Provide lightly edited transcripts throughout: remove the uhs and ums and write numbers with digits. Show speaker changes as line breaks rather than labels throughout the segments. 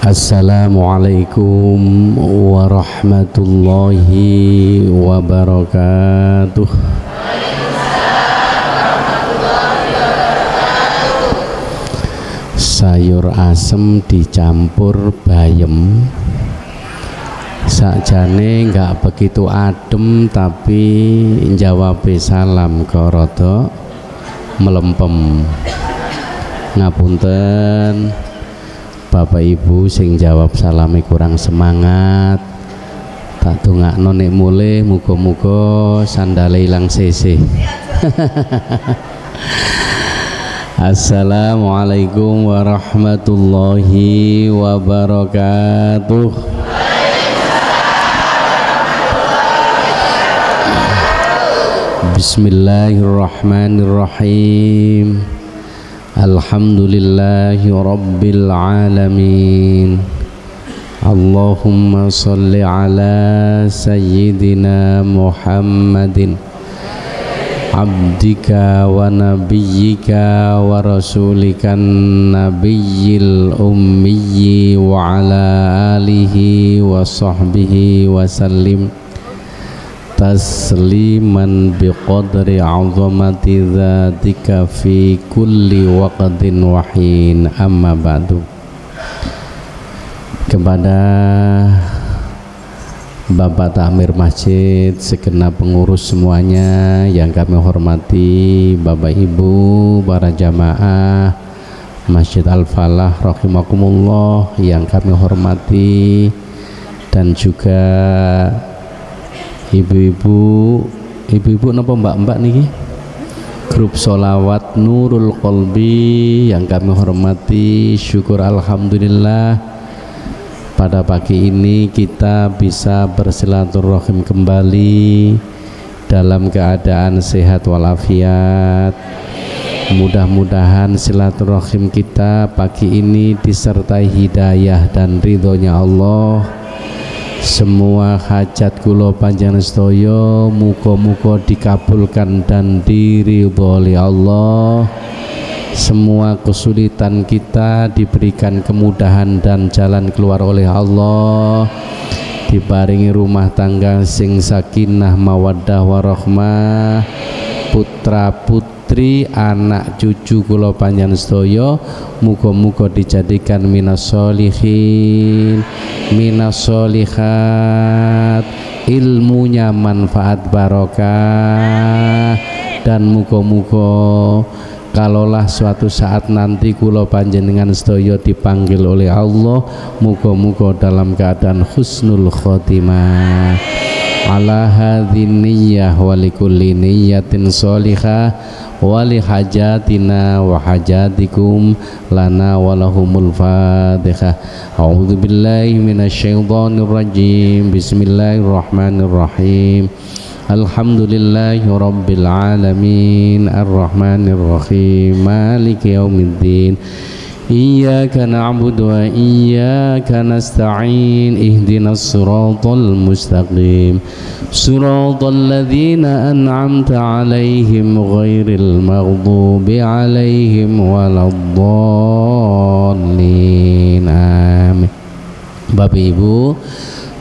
Assalamualaikum warahmatullahi wabarakatuh. Sayur asem dicampur bayem, sakjane nggak begitu adem tapi jawab salam kok rada melempem. Ngapunten Bapak Ibu sing jawab salame kurang semangat, tak dongakno nek mulih muga-muga sandale ilang sisih. Assalamualaikum warahmatullahi wabarakatuh. Bismillahirrahmanirrahim. Alhamdulillahi rabbil alamin. Allahumma salli ala sayyidina Muhammadin abdika wa nabiyyika wa rasulikan nabiyyil ummiyyi wa ala alihi wa sahbihi wa sallim tasliman biqadri azamati dzatika fi kulli waqtin wa hin. Amma ba'du. Kepada Bapak Takmir Masjid, segenap pengurus semuanya yang kami hormati, Bapak Ibu, para jamaah Masjid Al-Falah rahimakumullah yang kami hormati, dan juga ibu-ibu napa mbak-mbak niki grup sholawat Nurul Qalbi yang kami hormati. Syukur alhamdulillah pada pagi ini kita bisa bersilaturahim kembali dalam keadaan sehat walafiat. Mudah-mudahan silaturahim kita pagi ini disertai hidayah dan ridhonya Allah. Semua hajat kula panjenengan sedaya muga-muga dikabulkan dan diridhoi oleh Allah. Semua kesulitan kita diberikan kemudahan dan jalan keluar oleh Allah. Diparingi rumah tangga sing sakinah mawaddah warahmah, putra putri anak cucu kula panjenengan sedaya muga-muga dijadikan minas sholihin minas sholihat, ilmunya manfaat barokah, dan muga-muga kalaulah suatu saat nanti kula panjenengan sedaya dipanggil oleh Allah, muga-muga dalam keadaan husnul khotimah. Ala hadhin niyyah wa likulli niyyatin sholihah wa li hajatina wa hajatikum lana wa lahumul fatihah. A'udzu billahi minasyaitonir rajim. Bismillahirrahmanirrahim. Alhamdulillahi rabbil alamin, arrahmanir rahim, maliki yaumiddin. Iyyaka na'budu wa iyyaka nasta'in. Ihdinas siratal mustaqim, siratal ladzina an'amta 'alaihim ghairil maghdubi 'alaihim waladdallin. Amin. Bapak Ibu,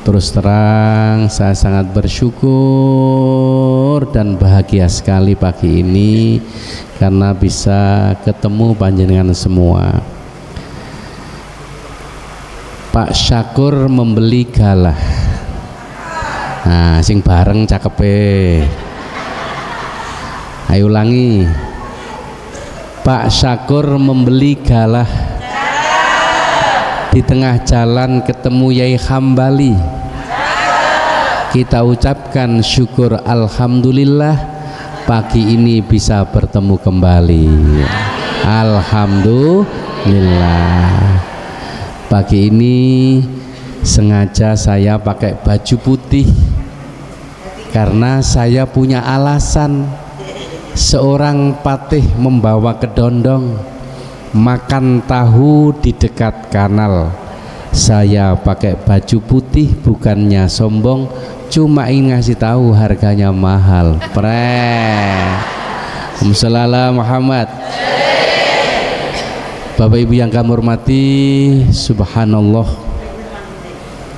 terus terang saya sangat bersyukur dan bahagia sekali pagi ini karena bisa ketemu panjenengan semua. Pak Syakur membeli galah. Nah, sing bareng cakepe. Ayo ulangi. Pak Syakur membeli galah. Di tengah jalan ketemu Yai Hambali. Kita ucapkan syukur alhamdulillah pagi ini bisa bertemu kembali. Alhamdulillah. Pagi ini sengaja saya pakai baju putih karena saya punya alasan. Seorang patih membawa kedondong makan tahu di dekat kanal. Saya pakai baju putih bukannya sombong, cuma ingin ngasih tahu harganya mahal. Pre Muhammad. Bapak Ibu yang kami hormati, subhanallah,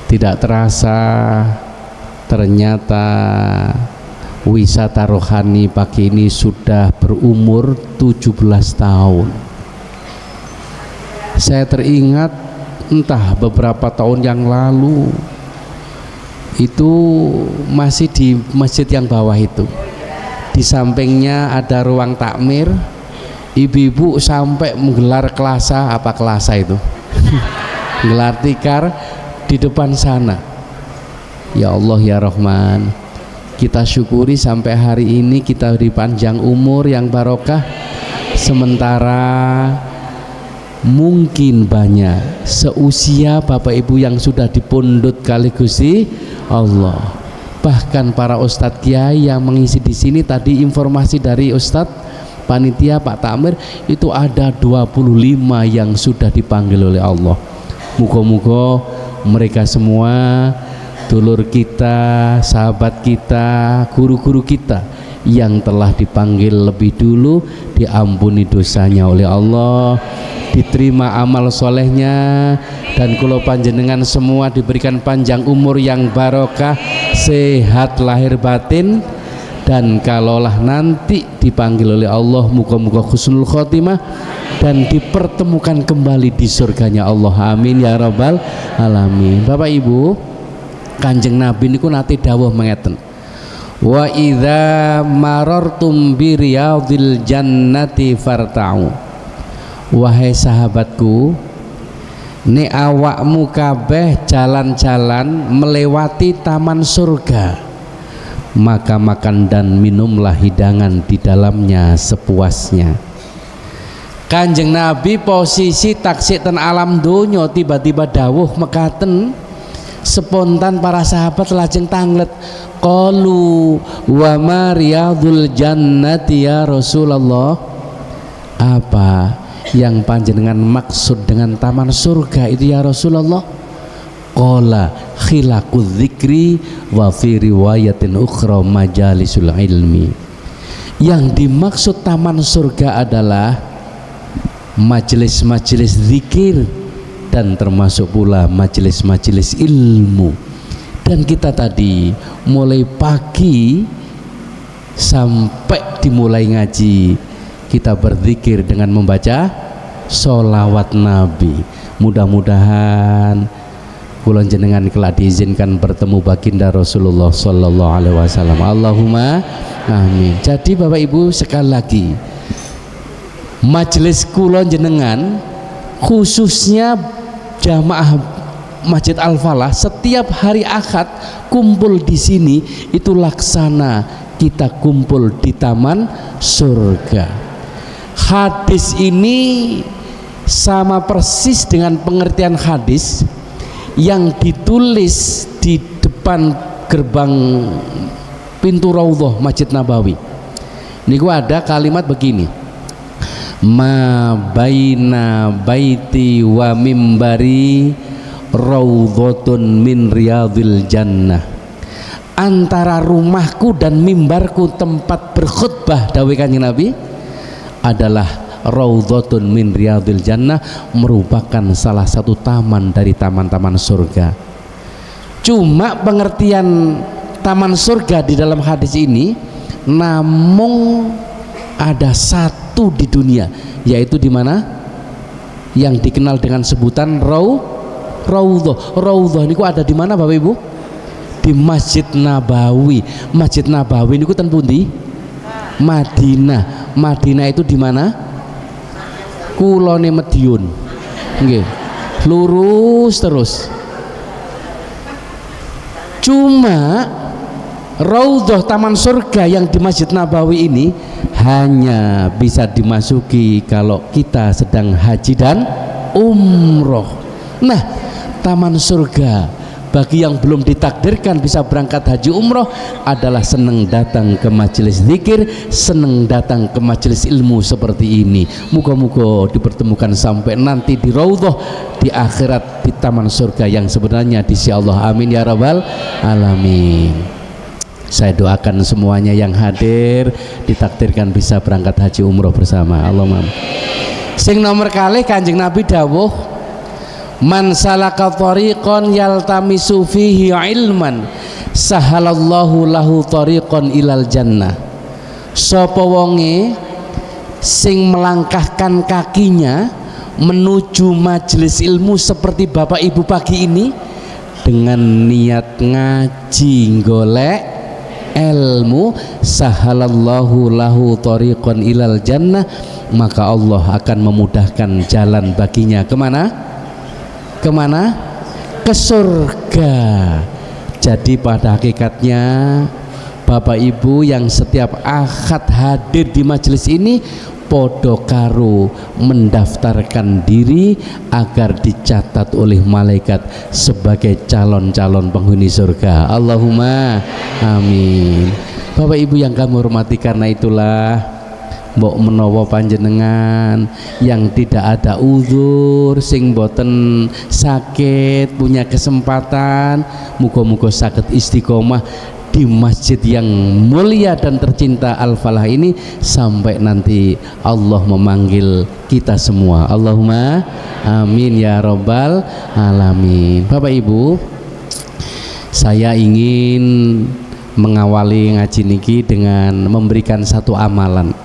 tidak terasa ternyata wisata rohani pagi ini sudah berumur 17 tahun. Saya teringat entah beberapa tahun yang lalu itu masih di masjid yang bawah itu, di sampingnya ada ruang takmir, ibu-ibu sampai menggelar kelasa, apa kelasa itu gelar tikar di depan sana. Ya Allah ya Rahman, kita syukuri sampai hari ini kita dipanjang umur yang barokah, sementara mungkin banyak seusia Bapak Ibu yang sudah dipundhut kali Gusti Allah. Bahkan para ustadz kiai yang mengisi di sini, tadi informasi dari ustadz panitia Pak Takmir itu ada 25 yang sudah dipanggil oleh Allah. Muga-muga mereka semua dulur kita, sahabat kita, guru-guru kita yang telah dipanggil lebih dulu diampuni dosanya oleh Allah, diterima amal solehnya, dan kula panjenengan semua diberikan panjang umur yang barokah, sehat lahir batin, dan kalaulah nanti dipanggil oleh Allah muga-muga husnul khotimah dan dipertemukan kembali di surganya Allah. Amin ya rabbal alamin. Bapak Ibu, Kanjeng Nabi niku nate dawuh mengeten, wa idza marartum bi riyadil jannati farta'u. Wahai sahabatku, nek awakmu kabeh jalan-jalan melewati taman surga, maka makan dan minumlah hidangan di dalamnya sepuasnya. Kanjeng Nabi posisi taksik ten alam donya, tiba-tiba dawuh mekaten, spontan para sahabat lajeng tanglet, qalu wa ma riyadul jannati ya Rasulullah. Apa yang panjenengan maksud dengan taman surga itu ya Rasulullah? Qala khilaqudz dzikri wa fi riwayatin ukhra majalisul ilmi. Yang dimaksud taman surga adalah majelis-majelis zikir dan termasuk pula majelis-majelis ilmu. Dan kita tadi mulai pagi sampai dimulai ngaji kita berzikir dengan membaca sholawat Nabi. Mudah-mudahan kula jenengan kelak diizinkan bertemu baginda Rasulullah sallallahu alaihi wasallam. Allahumma amin. Jadi Bapak Ibu sekali lagi, majelis kula jenengan khususnya jamaah Masjid Al-Falah setiap hari Ahad kumpul di sini itu laksana kita kumpul di taman surga. Hadis ini sama persis dengan pengertian hadis yang ditulis di depan gerbang pintu Raudhah Masjid Nabawi. Niku ada kalimat begini, ma baina baiti wa mimbari raudhatun min riyadil jannah. Antara rumahku dan mimbarku tempat berkhutbah dawuh Kanjeng Nabi adalah raudhatun min riyadil jannah, merupakan salah satu taman dari taman-taman surga. Cuma pengertian taman surga di dalam hadis ini namun ada satu di dunia, yaitu di mana? Yang dikenal dengan sebutan Raudhah. Raudhah niku ada di mana Bapak Ibu? Di Masjid Nabawi. Masjid Nabawi niku ten pundi? Madinah. Madinah itu di mana? Kulone Madiun. Nggih. Lurus terus. Cuma Raudhah taman surga yang di Masjid Nabawi ini hanya bisa dimasuki kalau kita sedang haji dan umroh. Nah, taman surga bagi yang belum ditakdirkan bisa berangkat haji umroh adalah senang datang ke majelis zikir, senang datang ke majelis ilmu seperti ini. Moga-moga dipertemukan sampai nanti di Raudhah, di akhirat, di taman surga yang sebenarnya di sisi Allah. Amin ya rabbal alamin. Saya doakan semuanya yang hadir ditakdirkan bisa berangkat haji umroh bersama. Allahumma. Sing nomor kalih Kanjeng Nabi dawuh, man salaka thariqan yaltamisu fihi ilman sahalallahu lahu thariqan ilal jannah. Sapa wonge sing melangkahkan kakinya menuju majelis ilmu seperti Bapak Ibu pagi ini dengan niat ngaji golek ilmu, sahalallahu lahu thariqan ilal jannah, maka Allah akan memudahkan jalan baginya kemana? Kemana? Ke surga. Jadi pada hakikatnya Bapak Ibu yang setiap akad hadir di majelis ini podo karo mendaftarkan diri agar dicatat oleh malaikat sebagai calon-calon penghuni surga. Allahumma amin. Bapak Ibu yang kami hormati, karena itulah mbok menawa panjenengan yang tidak ada uzur, sing boten sakit, punya kesempatan, muga-muga saged istiqomah di masjid yang mulia dan tercinta Al-Falah ini sampai nanti Allah memanggil kita semua. Allahumma amin ya rabbal alamin. Bapak Ibu, saya ingin mengawali ngaji niki dengan memberikan satu amalan.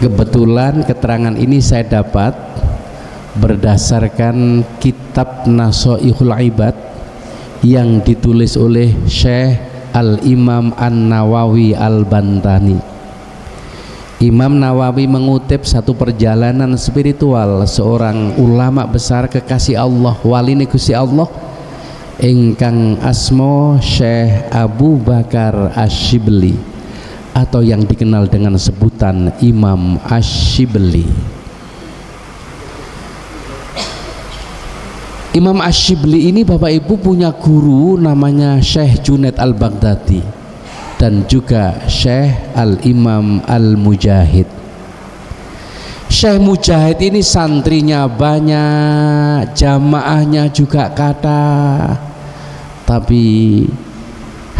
Kebetulan keterangan ini saya dapat berdasarkan kitab Nasoihul Ibad yang ditulis oleh Syekh Al-Imam An-Nawawi Al-Bantani. Imam Nawawi mengutip satu perjalanan spiritual seorang ulama besar kekasih Allah, wali Gusti Allah, ingkang asmo Syekh Abu Bakar Asy-Syibli atau yang dikenal dengan sebutan Imam Asy-Syibli. Imam Asy-Syibli ini Bapak Ibu punya guru namanya Syekh Junaid Al-Baghdadi dan juga Syekh Al-Imam Al-Mujahid. Syekh Mujahid ini santrinya banyak, jamaahnya juga kata, tapi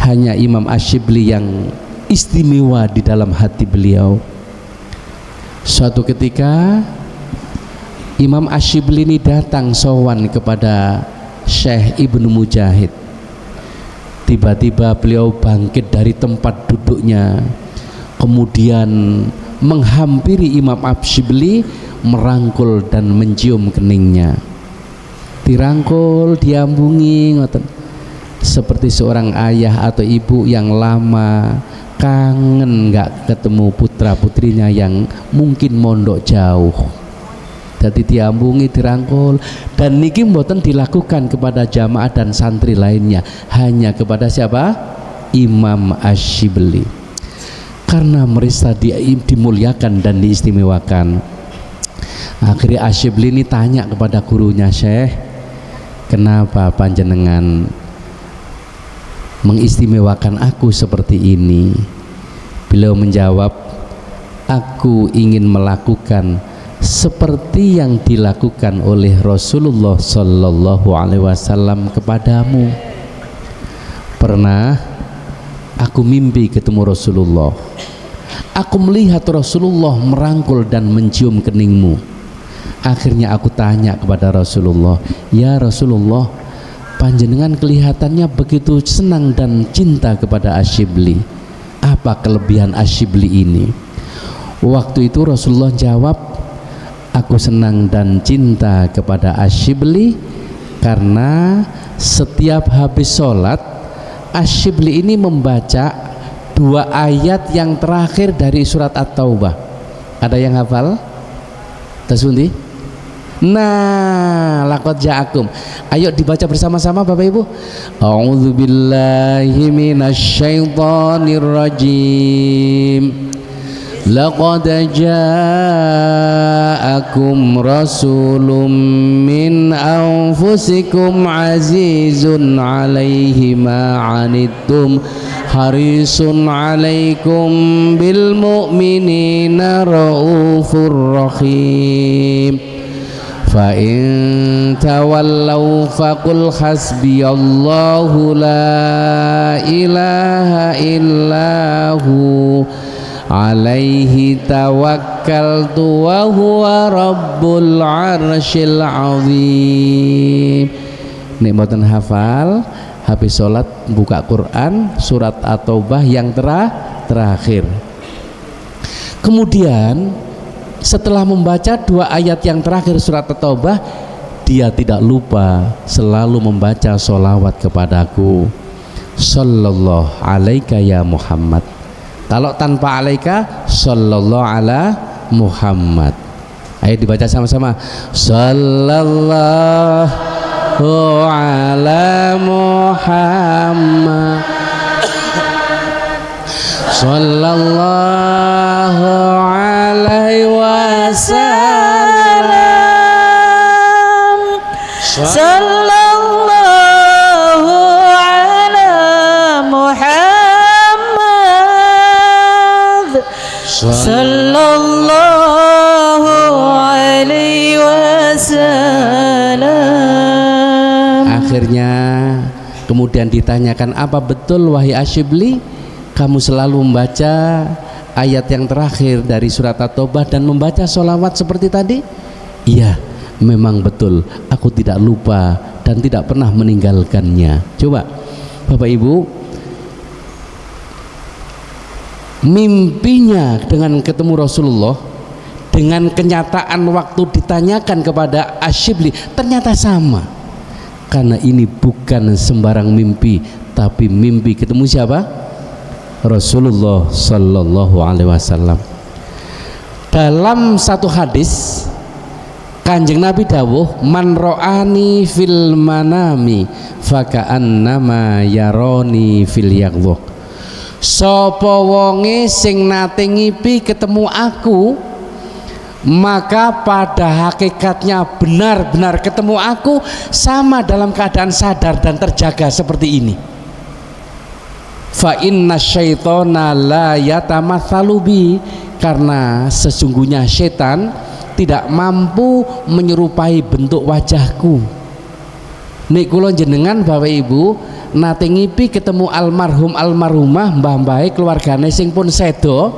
hanya Imam Asy-Syibli yang istimewa di dalam hati beliau. Suatu ketika Imam Asy-Syibli ini datang sowan kepada Syekh Ibnu Mujahid. Tiba-tiba beliau bangkit dari tempat duduknya, kemudian menghampiri Imam Asy-Syibli, merangkul dan mencium keningnya. Dirangkul, diambungi, ngoten. Seperti seorang ayah atau ibu yang lama kangen nggak ketemu putra putrinya yang mungkin mondok jauh. Jadi diambungi, dirangkul, dan niki mboten dilakukan kepada jamaah dan santri lainnya, hanya kepada siapa? Imam Asy-Syibli. Karena mereka dimuliakan dan diistimewakan. Akhirnya Asy-Syibli ini tanya kepada gurunya, Syekh, kenapa panjenengan mengistimewakan aku seperti ini? Beliau menjawab, aku ingin melakukan seperti yang dilakukan oleh Rasulullah Sallallahu Alaihi Wasallam kepadamu. Pernah aku mimpi ketemu Rasulullah, aku melihat Rasulullah merangkul dan mencium keningmu. Akhirnya aku tanya kepada Rasulullah, ya Rasulullah, panjenengan kelihatannya begitu senang dan cinta kepada Asy-Syibli. Apa kelebihan Asy-Syibli ini? Waktu itu Rasulullah jawab, aku senang dan cinta kepada Asy-Syibli karena setiap habis sholat Asy-Syibli ini membaca 2 ayat yang terakhir dari surat At-Taubah. Ada yang hafal? Tasundi? Nah, laqad ja'akum. Ayo dibaca bersama-sama Bapak Ibu. A'udzubillahi minasyaitonir rajim. Laqad ja'akum rasulun min anfusikum azizun 'alaihi ma 'anittum harisun 'alaikum bil mu'minina raufur rahim. Fa in tawallaw faqul hasbiyallahu la ilaha illahu alaihi tawakkaltu wa huwa rabbul arsyil azim. Nek mboten hafal, habis sholat buka Quran surat At-Taubah yang terakhir. Kemudian setelah membaca 2 ayat yang terakhir surat At-Taubah, dia tidak lupa selalu membaca sholawat kepadaku, sallallahu alaika ya Muhammad. Kalau tanpa alaika, sallallahu ala Muhammad. Ayo dibaca sama-sama, sallallahu ala Muhammad, sallallahu alaihi wasallam, sallallahu ala Muhammad, sallallahu alaihi wasallam. Akhirnya kemudian ditanyakan, apa betul wahai Asyibli kamu selalu membaca ayat yang terakhir dari surat At-Taubah dan membaca sholawat seperti tadi? Iya, memang betul, aku tidak lupa dan tidak pernah meninggalkannya. Coba Bapak Ibu, mimpinya dengan ketemu Rasulullah dengan kenyataan waktu ditanyakan kepada Asyibli ternyata sama. Karena ini bukan sembarang mimpi, tapi mimpi ketemu siapa? Rasulullah sallallahu alaihi wasallam. Dalam satu hadis Kanjeng Nabi dawuh, man ro'ani fil manami faka'annama yaroni fil yaqdhah. Sapa wonge sing nate ngipi ketemu aku, maka pada hakikatnya benar-benar ketemu aku, sama dalam keadaan sadar dan terjaga seperti ini. Fa inna syaitana la yatamatsalu bi, karena sesungguhnya setan tidak mampu menyerupai bentuk wajahku. Nek kula jenengan Bapak Ibu nate ngipi ketemu almarhum almarhumah mbah-mbahe keluargane sing pun sedo,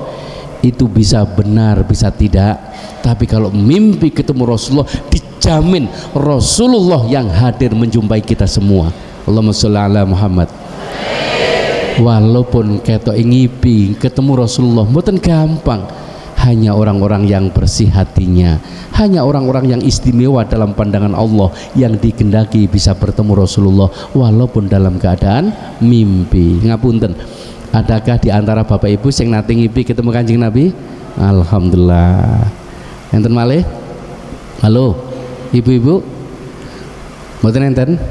itu bisa benar bisa tidak, tapi kalau mimpi ketemu Rasulullah dijamin Rasulullah yang hadir menjumpai kita semua. Allahumma sholli ala Muhammad. Walaupun ketok ngipi ketemu Rasulullah mboten gampang, hanya orang-orang yang bersih hatinya, hanya orang-orang yang istimewa dalam pandangan Allah yang dikehendaki bisa bertemu Rasulullah walaupun dalam keadaan mimpi. Ngapunten, adakah di antara Bapak Ibu sing nate ngipi ketemu Kanjeng Nabi? Alhamdulillah. Enten malih? Halo, ibu-ibu? Mboten enten?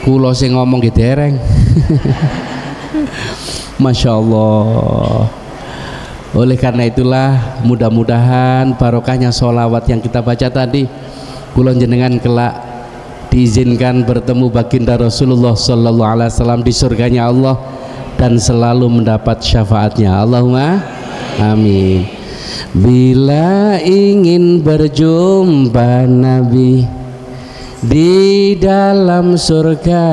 Kula sing ngomong gitu dereng. Masya Allah. Oleh karena itulah mudah-mudahan barokahnya sholawat yang kita baca tadi, kula jenengan kelak diizinkan bertemu baginda Rasulullah sallallahu alaihi wasallam di surganya Allah dan selalu mendapat syafaatnya. Allahumma amin. Bila ingin berjumpa Nabi di dalam surga,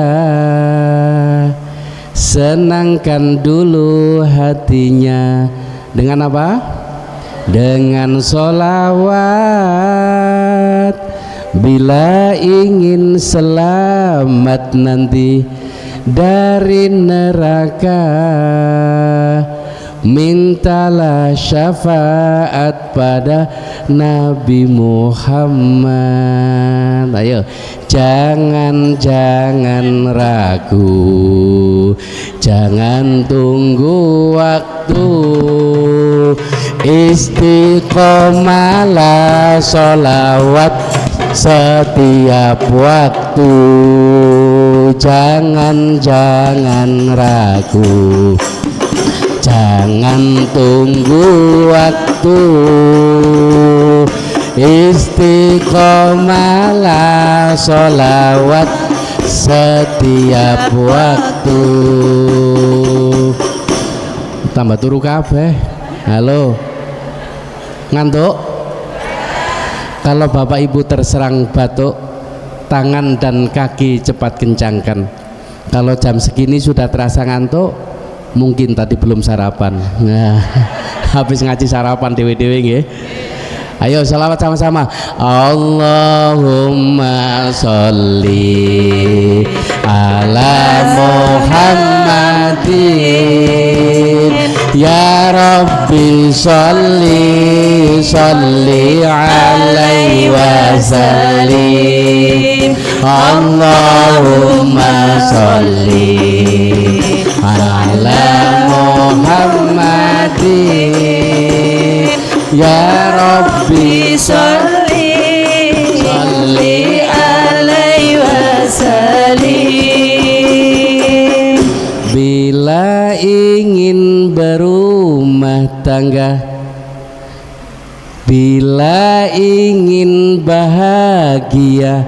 senangkan dulu hatinya dengan apa? Dengan sholawat. Bila ingin selamat nanti dari neraka, mintalah syafaat pada Nabi Muhammad. Ayo, jangan ragu, jangan tunggu waktu, istiqomalah sholawat setiap waktu. Jangan ragu, jangan tunggu waktu, istiqomalah sholawat setiap waktu. Tambah turu kabeh. Halo, ngantuk? Kalau Bapak Ibu terserang batuk, tangan dan kaki cepat kencangkan. Kalau jam segini sudah terasa ngantuk, mungkin tadi belum sarapan. Nah. habis ngaji sarapan dewe-dewe nggih. Ayo selawat sama-sama. Allahumma sholli ala Muhammadin ya Rabbi sholli alaihi wasallim. Allahumma sholli ala Muhammadin ya Rabbi sholli alaihi wasallim. Bila ingin berumah tangga, bila ingin bahagia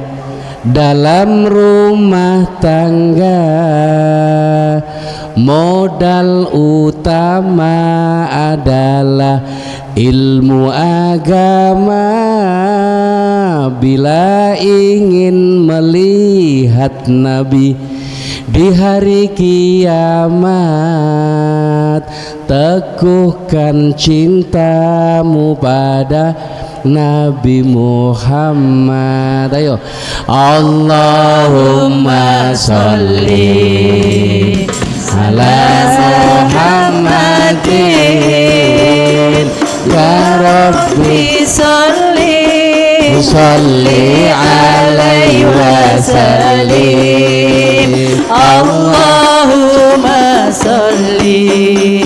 dalam rumah tangga, modal utama adalah ilmu agama. Bila ingin melihat Nabi di hari kiamat, teguhkan cintamu pada Nabi Muhammad. Ayo, Allahumma sholli ala Muhammadin ya Rabbi sholli alaihi wasallim. Allahumma sholli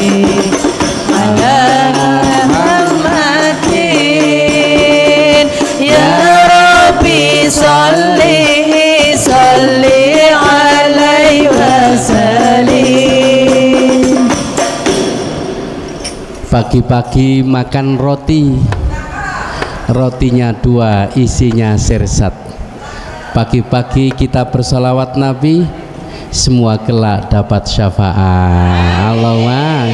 ala Muhammadin ya Rabbi sholli alaihi wasallim. Pagi-pagi makan roti, rotinya 2, isinya sirsat. Pagi-pagi kita bersolawat Nabi, semua kelak dapat syafaat. Allahumma.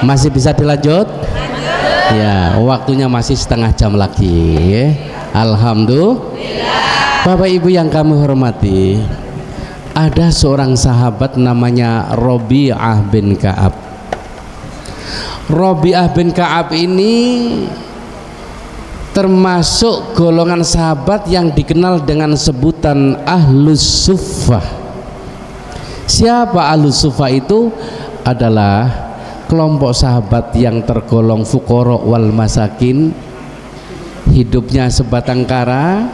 Masih bisa dilanjut? Ya, waktunya masih setengah jam lagi ya. Alhamdulillah. Bapak Ibu yang kami hormati, ada seorang sahabat namanya Rabi'ah bin Ka'ab. Rabi'ah bin Ka'ab ini termasuk golongan sahabat yang dikenal dengan sebutan Ahlus Suffah. Siapa Ahlus Suffah itu? Adalah kelompok sahabat yang tergolong fuqara wal masakin, hidupnya sebatang kara,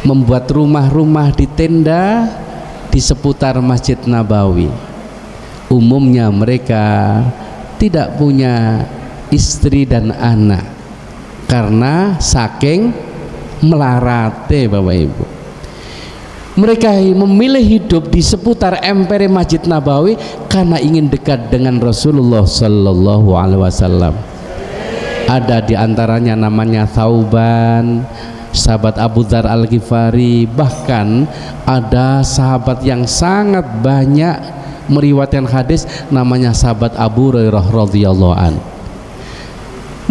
membuat rumah-rumah di tenda di seputar Masjid Nabawi. Umumnya mereka tidak punya istri dan anak karena saking melarate Bapak Ibu. Mereka memilih hidup di seputar emper Masjid Nabawi karena ingin dekat dengan Rasulullah Sallallahu Alaihi Wasallam. Ada di antaranya namanya Thauban, sahabat Abu Dzar Al-Ghifari, bahkan ada sahabat yang sangat banyak meriwayatkan hadis namanya sahabat Abu Hurairah radhiyallahu an.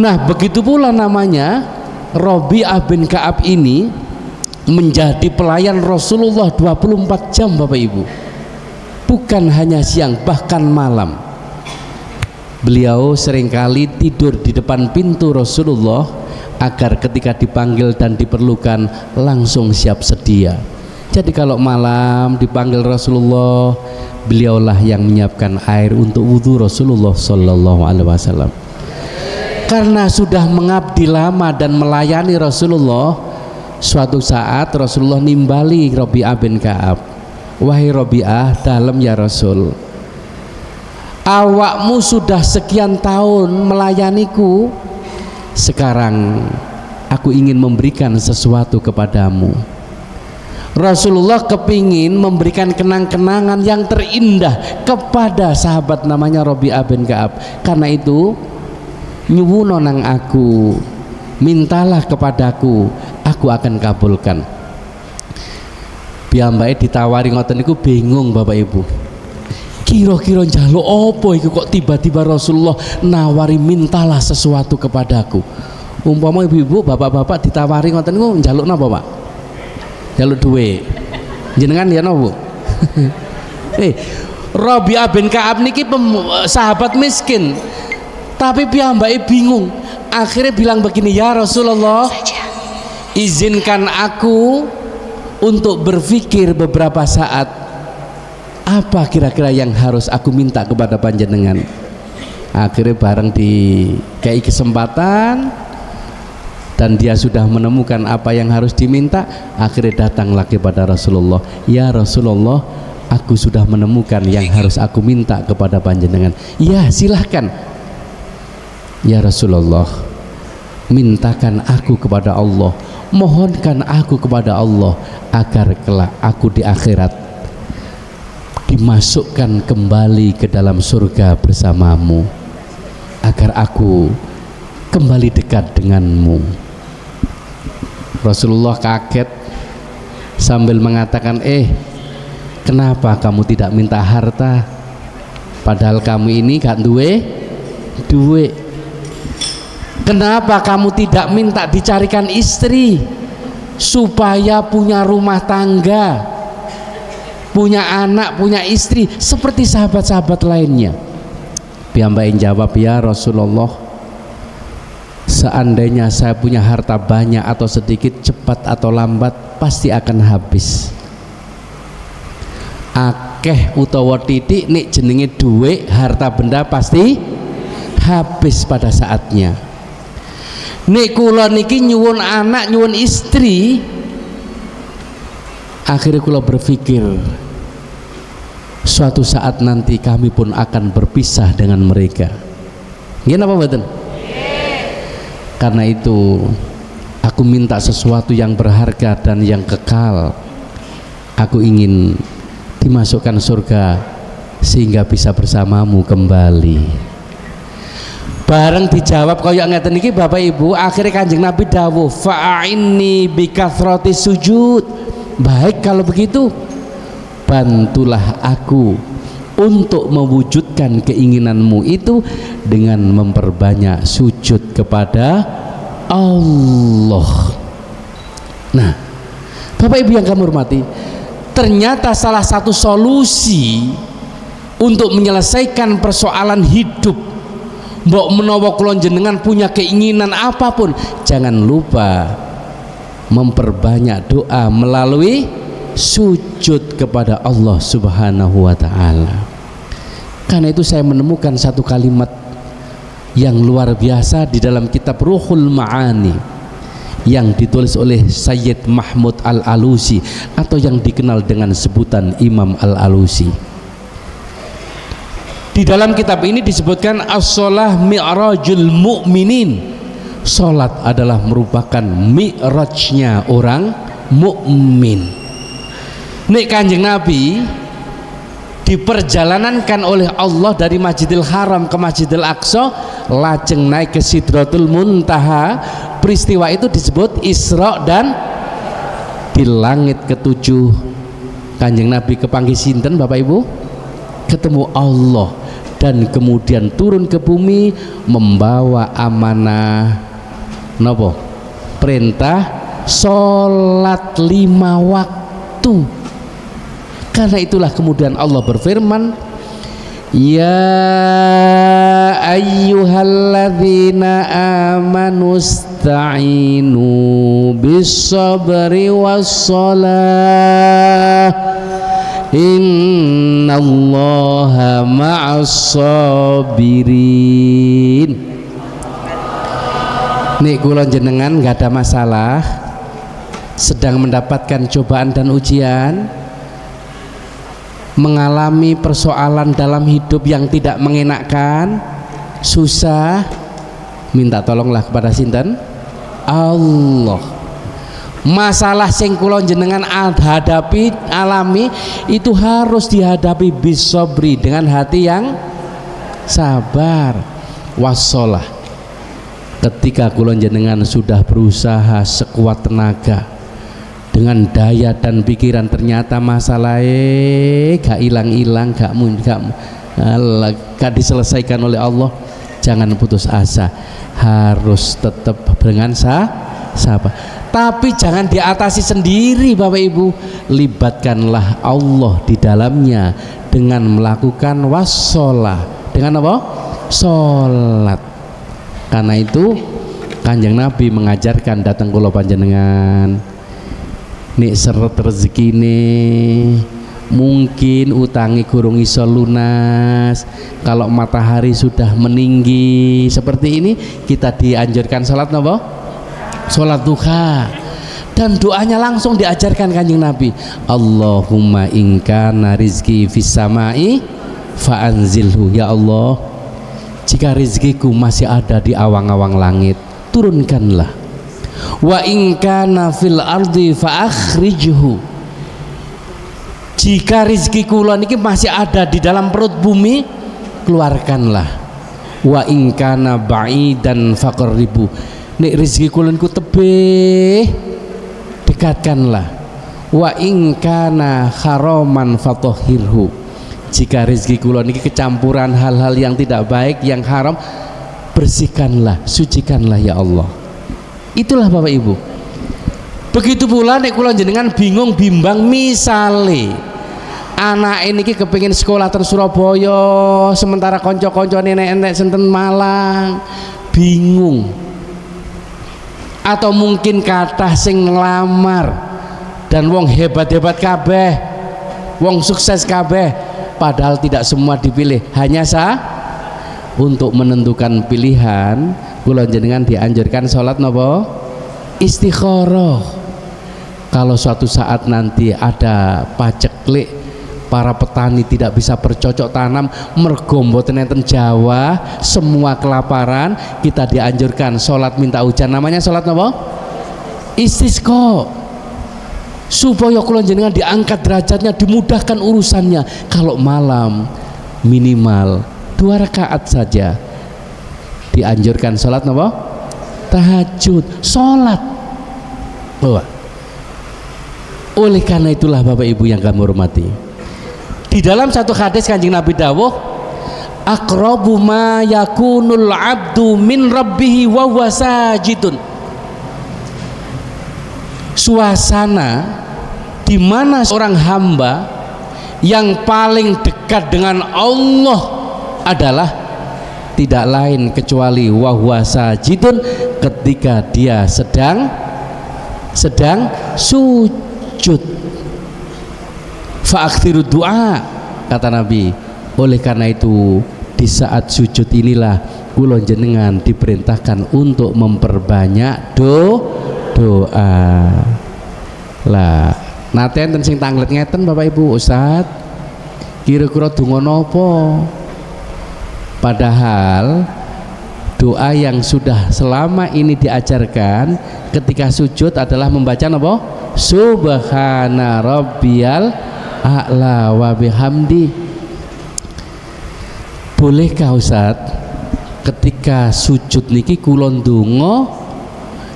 Nah, begitu pula namanya Rabi'ah bin Ka'ab ini menjadi pelayan Rasulullah 24 jam Bapak Ibu. Bukan hanya siang, bahkan malam. Beliau seringkali tidur di depan pintu Rasulullah agar ketika dipanggil dan diperlukan langsung siap sedia. Jadi kalau malam dipanggil Rasulullah, beliaulah yang menyiapkan air untuk wudhu Rasulullah Sallallahu Alaihi Wasallam. Karena sudah mengabdi lama dan melayani Rasulullah, suatu saat Rasulullah nimbali Rabi'ah bin Ka'ab. Wahai Rabi'ah, dalam ya Rasul, awakmu sudah sekian tahun melayaniku, sekarang aku ingin memberikan sesuatu kepadamu. Rasulullah kepingin memberikan kenang-kenangan yang terindah kepada sahabat namanya Rabi'ah bin Ka'ab. Karena itu nyuwuno nang aku, mintalah kepadaku, aku akan kabulkan. Piyambake ditawari ngoten niku bingung Bapak Ibu. Kira-kira njaluk apa iku kok tiba-tiba Rasulullah nawari mintalah sesuatu kepadaku. Umpama ibu-ibu, bapak-bapak ditawari ngoten niku njaluk napa, Pak? Njaluk duit. Jenengan ya napa, Bu? Rabi'ah bin Ka'ab niki sahabat miskin. Tapi piyambake bingung, akhirnya bilang begini, ya Rasulullah, izinkan aku untuk berpikir beberapa saat, apa kira-kira yang harus aku minta kepada panjenengan. Akhirnya bareng dikei kesempatan dan dia sudah menemukan apa yang harus diminta, akhirnya datanglah kepada Rasulullah, ya Rasulullah, aku sudah menemukan yang harus aku minta kepada panjenengan. Ya silahkan. Ya Rasulullah, mintakan aku kepada Allah, mohonkan aku kepada Allah agar kelak aku di akhirat dimasukkan kembali ke dalam surga bersamamu, agar aku kembali dekat denganmu. Rasulullah kaget sambil mengatakan, kenapa kamu tidak minta harta, padahal kamu ini gak duwe duit? Kenapa kamu tidak minta dicarikan istri supaya punya rumah tangga, punya anak, punya istri seperti sahabat-sahabat lainnya? Piyambake jawab, ya Rasulullah, seandainya saya punya harta banyak atau sedikit, cepat atau lambat pasti akan habis. Akeh utawa titik nek jenenge duit, harta benda pasti habis pada saatnya. Nek kula niki nyuwun anak, nyuwun istri, akhirnya kula berpikir suatu saat nanti kami pun akan berpisah dengan mereka. Nggih napa mboten? Karena itu aku minta sesuatu yang berharga dan yang kekal. Aku ingin dimasukkan surga sehingga bisa bersamamu kembali. Bareng dijawab kaya ngeten iki Bapak Ibu, akhirnya Kanjeng Nabi dawuh, fa'inni bikathrati sujud. Baik kalau begitu, bantulah aku untuk mewujudkan keinginanmu itu dengan memperbanyak sujud kepada Allah. Nah, Bapak Ibu yang kami hormati, ternyata salah satu solusi untuk menyelesaikan persoalan hidup, mbok menawa kula jenengan punya keinginan apapun, jangan lupa memperbanyak doa melalui sujud kepada Allah Subhanahu wa ta'ala. Karena itu saya menemukan satu kalimat yang luar biasa di dalam kitab Ruhul Ma'ani yang ditulis oleh Sayyid Mahmud Al-Alusi atau yang dikenal dengan sebutan Imam Al-Alusi. Di dalam kitab ini disebutkan as-shalah mi'rajul mu'minin. Salat adalah merupakan mi'rajnya orang mukmin. Nek Kanjeng Nabi diperjalanankan oleh Allah dari Masjidil Haram ke Masjidil Aqsa, lajeng naik ke Sidratul Muntaha. Peristiwa itu disebut Isra, dan di langit ketujuh Kanjeng Nabi kepanggih sinten Bapak Ibu? Ketemu Allah, dan kemudian turun ke bumi membawa amanah nopo? Perintah sholat 5 waktu. Karena itulah kemudian Allah berfirman, ya ayyuhalladzina amanu ista'inu bis-sabri was-shalah innallaha ma'as-sabirin. Nek kula jenengan nggak ada masalah, sedang mendapatkan cobaan dan ujian, mengalami persoalan dalam hidup yang tidak mengenakkan, susah, minta tolonglah kepada sinten? Allah. Masalah sing kula jenengan hadapi, alami, itu harus dihadapi bisobri, dengan hati yang sabar. Wassalah, ketika kula jenengan sudah berusaha sekuat tenaga dengan daya dan pikiran, ternyata masalahnya gak hilang-hilang, gak diselesaikan oleh Allah, jangan putus asa, harus tetap dengan sabar. Tapi jangan diatasi sendiri Bapak Ibu, libatkanlah Allah di dalamnya dengan melakukan wassalah. Dengan apa? Sholat. Karena itu Kanjeng Nabi mengajarkan datang kula panjenengan nek seret rezekine mungkin utangi gurung iso lunas, kalau matahari sudah meninggi seperti ini kita dianjurkan salat napa? Salat duha. Dan doanya langsung diajarkan Kanjeng Nabi, Allahumma in kana rizki fis samai fa anzilhu. Ya Allah, jika rizkiku masih ada di awang-awang langit, turunkanlah. Wa in kana fil ardi fa akhrijhu. Jika rizki kula niki masih ada di dalam perut bumi, keluarkanlah. Wa in kana ba'idan faqribu. Nek rizki kula niku tebih, dekatkanlah. Wa in kana haraman fatahhirhu. Jika rizki kula niki kecampuran hal-hal yang tidak baik, yang haram, bersihkanlah, sucikanlah ya Allah. Itulah Bapak Ibu. Begitu pula nek kula jenengan bingung bimbang, misale anak ini kepingin sekolah ten Surabaya, sementara konco-koncone nek senten Malang, bingung. Atau mungkin kathah sing ngelamar dan wong hebat-hebat kabeh, wong sukses kabeh, padahal tidak semua dipilih. Hanya untuk menentukan pilihan, kula jenengan dianjurkan sholat napa? Istikharah. Kalau suatu saat nanti ada paceklik, para petani tidak bisa bercocok tanam, mergo mboten enten Jawa, semua kelaparan, kita dianjurkan sholat minta hujan. Namanya sholat napa? Istisqa. Supaya kula jenengan diangkat derajatnya, dimudahkan urusannya. Kalau malam minimal 2 rakaat saja. Dianjurkan sholat napa? Tahajud, sholat. Oleh karena itulah Bapak Ibu yang kami hormati, di dalam satu hadis Kanjeng Nabi dawuh, aqrabu ma yakunul abdu min rabbihi wa huwa sajidun. Suasana di mana seorang hamba yang paling dekat dengan Allah adalah tidak lain kecuali wa huwa sajidun, ketika dia sedang sujud. Fa'akhirud doa, kata Nabi. Oleh karena itu di saat sujud inilah kula jenengan diperintahkan untuk memperbanyak doa. Lah nate enten sing tanglet ngeten Bapak Ibu, Ustaz, kira-kira donga napa? Padahal doa yang sudah selama ini diajarkan ketika sujud adalah membaca napa? Subhana rabbiyal a'la wa bihamdi. Bolehkah Ustaz ketika sujud niki kula ndonga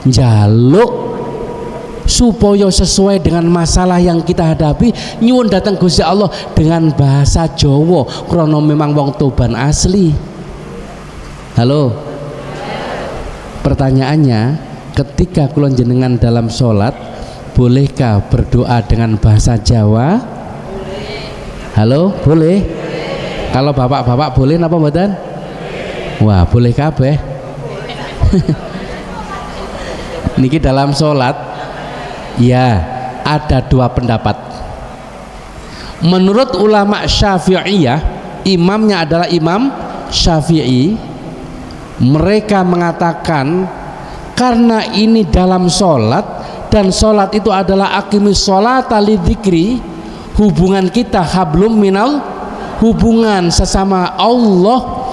njaluk supaya sesuai dengan masalah yang kita hadapi, nyuwun datang Gusti Allah dengan bahasa Jawa krana memang wong Toban asli. Halo. Pertanyaannya, ketika kula jenengan dalam sholat, bolehkah berdoa dengan bahasa Jawa? Halo, boleh? Kalau bapak-bapak boleh napa mboten? Wah, boleh kabeh. Niki dalam sholat, ya ada 2 pendapat. Menurut ulama Syafi'iyah, imamnya adalah Imam Syafi'i, mereka mengatakan karena ini dalam sholat, dan sholat itu adalah aqimis sholata lidzikri, hubungan kita hablum minal, hubungan sesama Allah,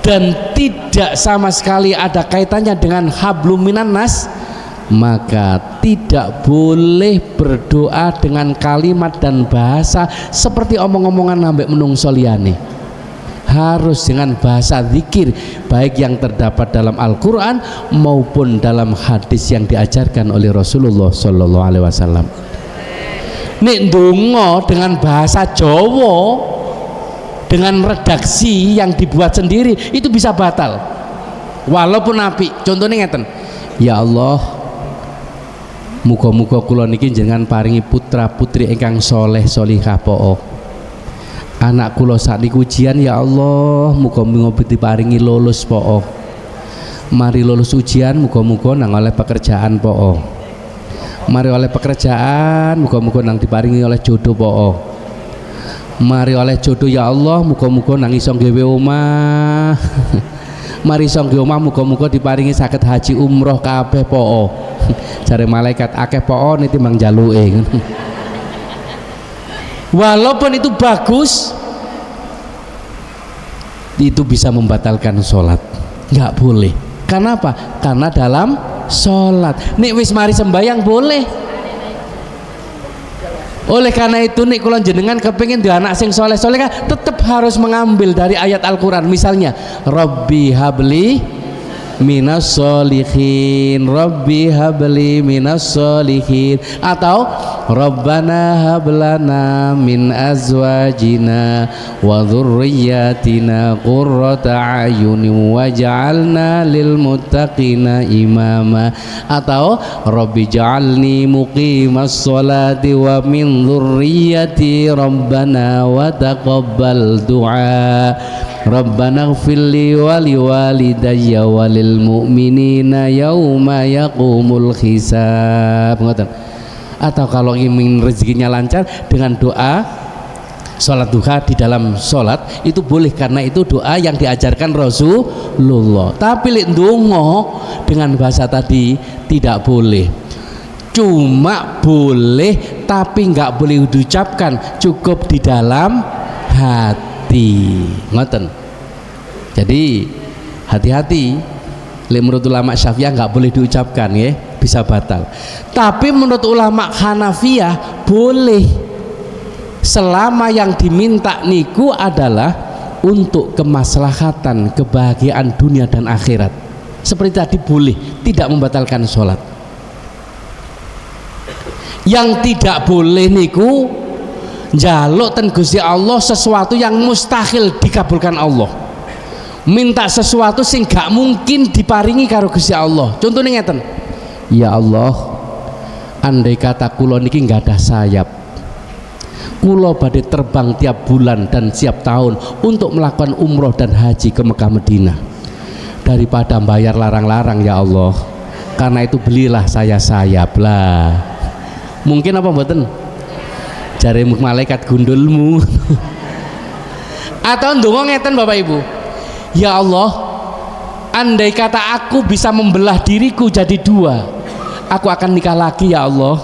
dan tidak sama sekali ada kaitannya dengan hablum minan nas, maka tidak boleh berdoa dengan kalimat dan bahasa seperti omong-omongan ambek menungso liyane. Harus dengan bahasa zikir, baik yang terdapat dalam Al-Quran maupun dalam hadis yang diajarkan oleh Rasulullah Sallallahu Alaihi Wasallam. Nek ndonga dengan bahasa Jawa dengan redaksi yang dibuat sendiri itu bisa batal, walaupun apik. Contohnya ngeten, ya Allah, muga-muga kula niki jenengan paringi putra putri ingkang soleh solihah po'o. Anak kula sakniki ujian ya Allah, muga-muga diparingi lulus po'o. Mari lulus ujian muga-muga nang oleh pekerjaan po. Mari oleh pekerjaan muga-muga nang diparingi oleh jodoh po. Mari oleh jodoh ya Allah muga-muga nang iso gawe omah. Mari iso gawe omah muga-muga diparingi saged haji umroh kabeh po. Jare malaikat akeh po niti mang jaluke. Walaupun itu bagus, itu bisa membatalkan sholat, nggak boleh. Karena apa? Karena dalam sholat nek wis mari sembayang boleh. Oleh karena itu nek kula jenengan kepengin di anak sing soleh-soleh kan tetap harus mengambil dari ayat Al-Quran. Misalnya Rabbi habli minas solihin, Rabbi habli minas solihin, atau Rabbana hablana min azwajina wa dhurriyyatina qurrata a'yunin waj'alna lil muttaqina imama, atau Rabbi ja'alni muqimas sholati wa min dhurriyyati Rabbana wa taqabbal du'a Rabbana ighfirli wa liwalidayya wa lil mu'minina yauma yaqumul hisab. Atau kalau ingin rezekinya lancar dengan doa sholat duha di dalam sholat itu boleh, karena itu doa yang diajarkan Rasulullah. Tapi lek ndonga dengan bahasa tadi tidak boleh. Cuma boleh tapi nggak boleh diucapkan, cukup di dalam hati. Ngoten. Jadi hati-hati. Lek menurut ulama Syafi'iyah nggak boleh diucapkan ya, bisa batal. Tapi menurut ulama Hanafiyah boleh, selama yang diminta niku adalah untuk kemaslahatan kebahagiaan dunia dan akhirat. Seperti tadi boleh, tidak membatalkan sholat. Yang tidak boleh niku njaluk ten Gusti Allah sesuatu yang mustahil dikabulkan Allah. Minta sesuatu sing gak mungkin diparingi karo Gusti Allah. Contohnya ngeten, ya Allah, andai kata kula niki nggak ada sayap, kula badhe terbang tiap bulan dan tiap tahun untuk melakukan umroh dan haji ke Mekah Madinah, daripada bayar larang-larang ya Allah, karena itu belilah saya sayap lah. Mungkin apa mboten? Jare malaikat gundulmu. Atau ndonga ngeten Bapak Ibu, ya Allah, andai kata aku bisa membelah diriku jadi dua, aku akan nikah lagi ya Allah,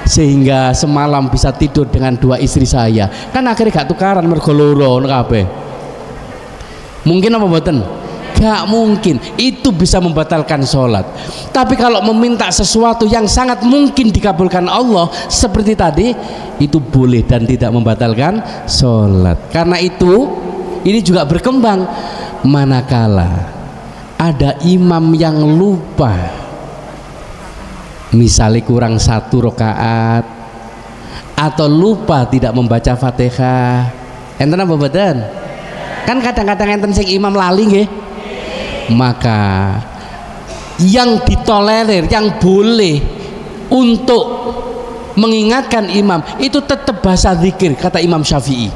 sehingga semalam bisa tidur dengan dua istri saya. Kan akhirnya gak tukaran mergo loro kabeh. Mungkin apa mboten? Gak mungkin. Itu bisa membatalkan sholat. Tapi kalau meminta sesuatu yang sangat mungkin dikabulkan Allah seperti tadi, itu boleh dan tidak membatalkan sholat. Karena itu ini juga berkembang. Manakala ada imam yang lupa, misalnya kurang 1 rakaat atau lupa tidak membaca Fatihah, enten apa mboten? Kan kadang-kadang enten sing imam lali nggih. Maka yang ditolerir, yang boleh untuk mengingatkan imam itu tetap bahasa zikir kata Imam Syafi'i.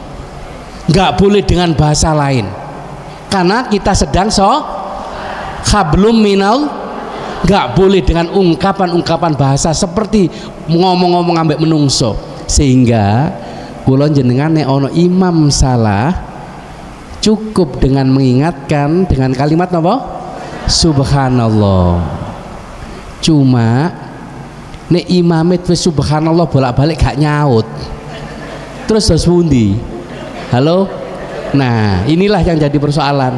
Nggak boleh dengan bahasa lain. Karena kita sedang hablum minal, nggak boleh dengan ungkapan-ungkapan bahasa seperti ngomong-ngomong ambek menungso. Sehingga kula jenengan nek ana imam salah, cukup dengan mengingatkan dengan kalimat napa? Subhanallah. Cuma nek imam wis subhanallah bolak-balik gak nyaut, terus terus pundi? Halo? Nah, inilah yang jadi persoalan.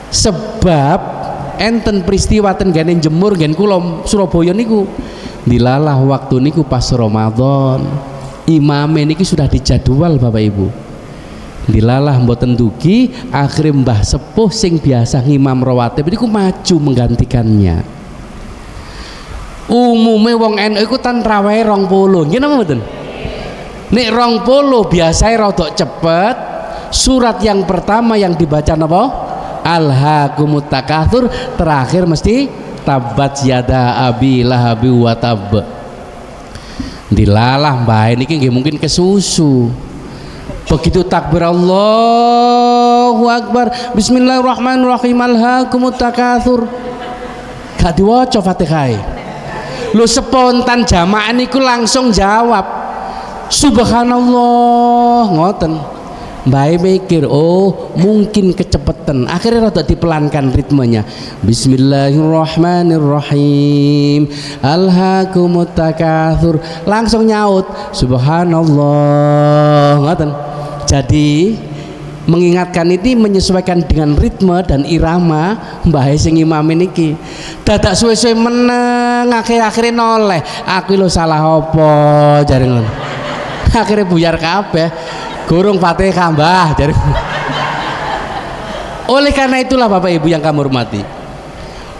Sebab enten peristiwa ten gene Jemur gen kula Surabaya niku. Dilalah waktu niku pas Ramadan. Imame niki sudah dijadwal Bapak Ibu. Dilalah mboten dugi, akhirnya Mbah Sepuh sing biasa ngimam rawatib niku maju menggantikannya. Umume wong NU iku tan rawahe 20. Nggih napa mboten? Nek 20 biasae rada cepet. Surat yang pertama yang dibaca napa? Alhaakumut takatsur, terakhir mesti tabat yada abi lahabi wa tab. Dilalah mbah niki nggih mungkin kesusu. Begitu takbir Allahu Allahu akbar, bismillahirrahmanirrahim, alhaakumut takatsur. Gak diwaca Fatihah. Lu spontan jamaah niku langsung jawab subhanallah ngoten. Mbak mikir, oh mungkin kecepetan, akhirnya rada dipelankan ritmenya. Bismillahirrahmanirrahim, alhaakumut takatsur, langsung nyaut subhanallah ngoten. Jadi mengingatkan ini menyesuaikan dengan ritme dan irama mbah sing imam niki. Dadak suwe-suwe meneng akhir-akhire noleh, aku lho salah apa jare ngono. Akhirnya buyar kabeh. Gurung Fatihah mbah jare. Oleh karena itulah Bapak Ibu yang kami hormati,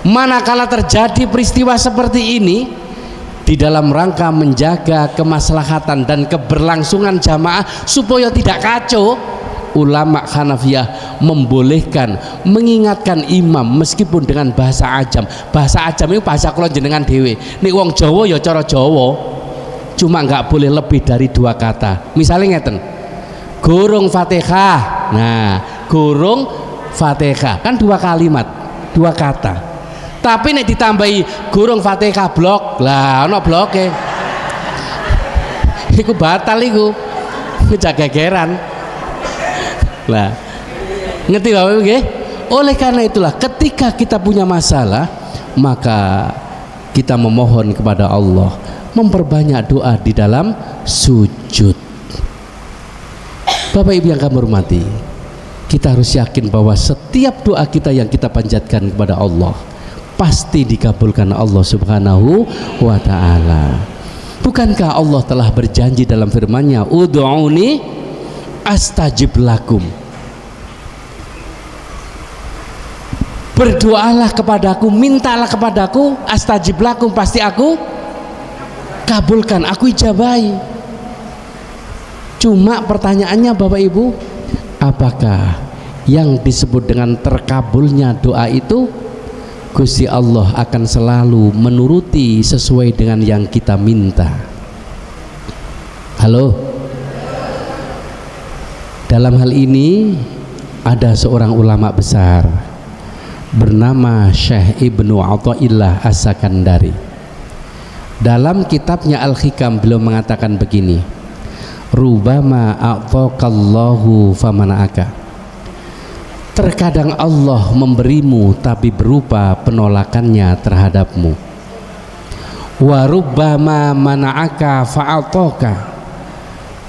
manakala terjadi peristiwa seperti ini di dalam rangka menjaga kemaslahatan dan keberlangsungan jamaah supaya tidak kacau, ulama Hanafiyah membolehkan mengingatkan imam meskipun dengan bahasa ajam. Bahasa ajam itu bahasa kula jenengan dhewe. Nek wong Jawa ya cara Jawa, cuma nggak boleh lebih dari 2 kata. Misalnya ngeten, gurung Fatihah. Nah, gurung Fatihah kan 2 kalimat, 2 kata. Tapi nek ditambahi gurung Fatihah blok, lah ana bloke. Iku batal iku. Kejagegeran. Lah. Ngerti Bapak nggih? Oleh karena itulah ketika kita punya masalah, maka kita memohon kepada Allah, memperbanyak doa di dalam sujud. Bapak Ibu yang kami hormati, kita harus yakin bahwa setiap doa kita yang kita panjatkan kepada Allah pasti dikabulkan Allah Subhanahu wa ta'ala. Bukankah Allah telah berjanji dalam firman-Nya, ud'uni astajib lakum, berdoalah kepadaku, mintalah kepadaku, astajib lakum, pasti aku kabulkan, aku ijabahi. Cuma pertanyaannya Bapak Ibu, apakah yang disebut dengan terkabulnya doa itu Gusti Allah akan selalu menuruti sesuai dengan yang kita minta? Halo? Dalam hal ini ada seorang ulama besar bernama Syekh Ibnu Athaillah As-Sakandari. Dalam kitabnya Al-Hikam beliau mengatakan begini, rubama a'taqallahu famana'aka, terkadang Allah memberimu tapi berupa penolakannya terhadapmu. Wa rubbama mana'aka fa'ataka,